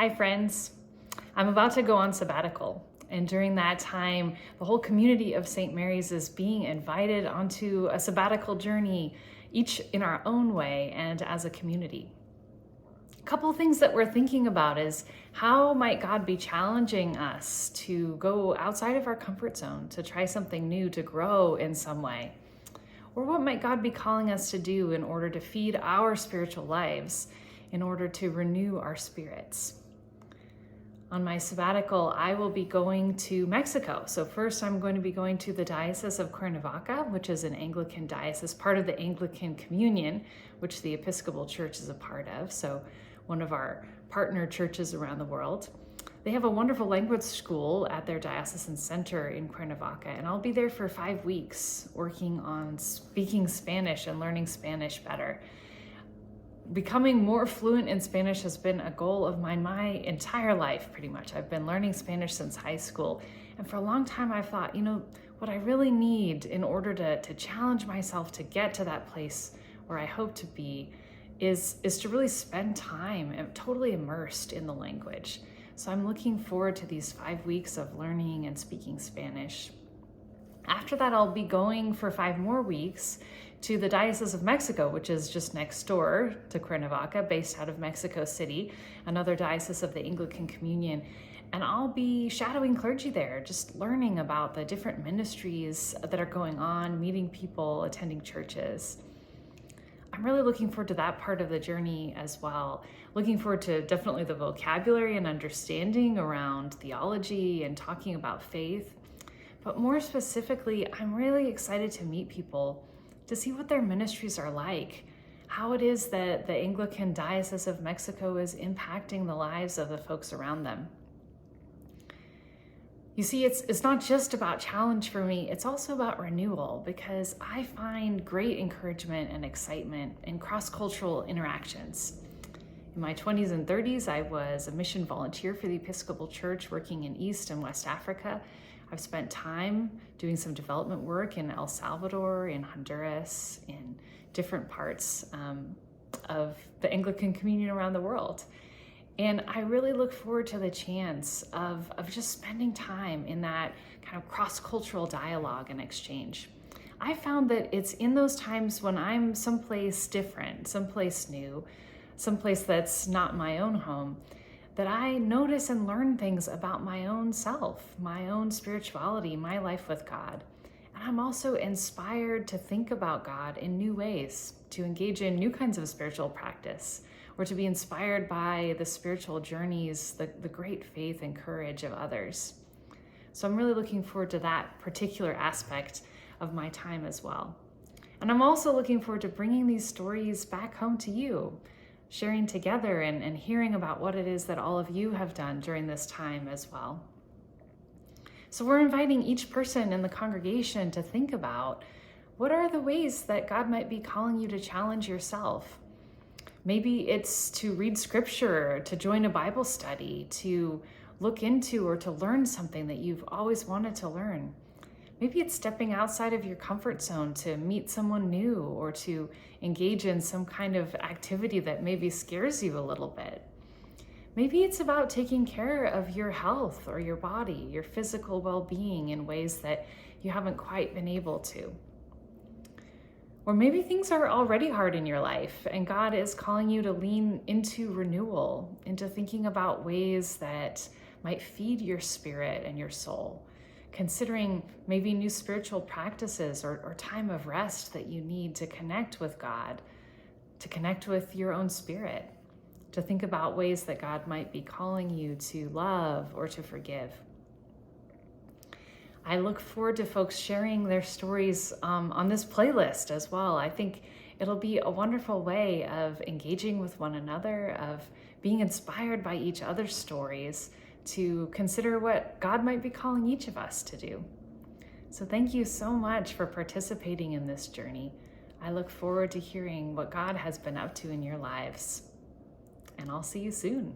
Hi, friends. I'm about to go on sabbatical. And during that time, the whole community of St. Mary's is being invited onto a sabbatical journey, each in our own way and as a community. A couple of things that we're thinking about is how might God be challenging us to go outside of our comfort zone, to try something new, to grow in some way? Or what might God be calling us to do in order to feed our spiritual lives, in order to renew our spirits? On my sabbatical, I will be going to Mexico. So first I'm going to be going to the Diocese of Cuernavaca, which is an Anglican diocese, part of the Anglican Communion, which the Episcopal Church is a part of. So one of our partner churches around the world. They have a wonderful language school at their diocesan center in Cuernavaca, and I'll be there for 5 weeks working on speaking Spanish and learning Spanish better. Becoming more fluent in Spanish has been a goal of mine my entire life, pretty much. I've been learning Spanish since high school. And for a long time, I thought, what I really need in order to challenge myself to get to that place where I hope to be is to really spend time and totally immersed in the language. So I'm looking forward to these 5 weeks of learning and speaking Spanish. After that, I'll be going for 5 more weeks to the Diocese of Mexico, which is just next door to Cuernavaca, based out of Mexico City, another diocese of the Anglican Communion. And I'll be shadowing clergy there, just learning about the different ministries that are going on, meeting people, attending churches. I'm really looking forward to that part of the journey as well. Looking forward to definitely the vocabulary and understanding around theology and talking about faith. But more specifically, I'm really excited to meet people, to see what their ministries are like, how it is that the Anglican Diocese of Mexico is impacting the lives of the folks around them. You see, it's not just about challenge for me, it's also about renewal, because I find great encouragement and excitement in cross-cultural interactions. In my 20s and 30s, I was a mission volunteer for the Episcopal Church working in East and West Africa. I've spent time doing some development work in El Salvador, in Honduras, in different parts of the Anglican Communion around the world. And I really look forward to the chance of just spending time in that kind of cross-cultural dialogue and exchange. I found that it's in those times when I'm someplace different, someplace new, someplace that's not my own home, that I notice and learn things about my own self, my own spirituality, my life with God. And I'm also inspired to think about God in new ways, to engage in new kinds of spiritual practice, or to be inspired by the spiritual journeys, the great faith and courage of others. So I'm really looking forward to that particular aspect of my time as well. And I'm also looking forward to bringing these stories back home to you, sharing together and hearing about what it is that all of you have done during this time as well. So we're inviting each person in the congregation to think about what are the ways that God might be calling you to challenge yourself. Maybe it's to read scripture, to join a Bible study, to look into or to learn something that you've always wanted to learn. Maybe it's stepping outside of your comfort zone to meet someone new or to engage in some kind of activity that maybe scares you a little bit. Maybe it's about taking care of your health or your body, your physical well-being in ways that you haven't quite been able to. Or maybe things are already hard in your life and God is calling you to lean into renewal, into thinking about ways that might feed your spirit and your soul, considering maybe new spiritual practices or time of rest that you need to connect with God, to connect with your own spirit, to think about ways that God might be calling you to love or to forgive. I look forward to folks sharing their stories on this playlist as well. I think it'll be a wonderful way of engaging with one another, of being inspired by each other's stories, to consider what God might be calling each of us to do. So thank you so much for participating in this journey. I look forward to hearing what God has been up to in your lives. And I'll see you soon.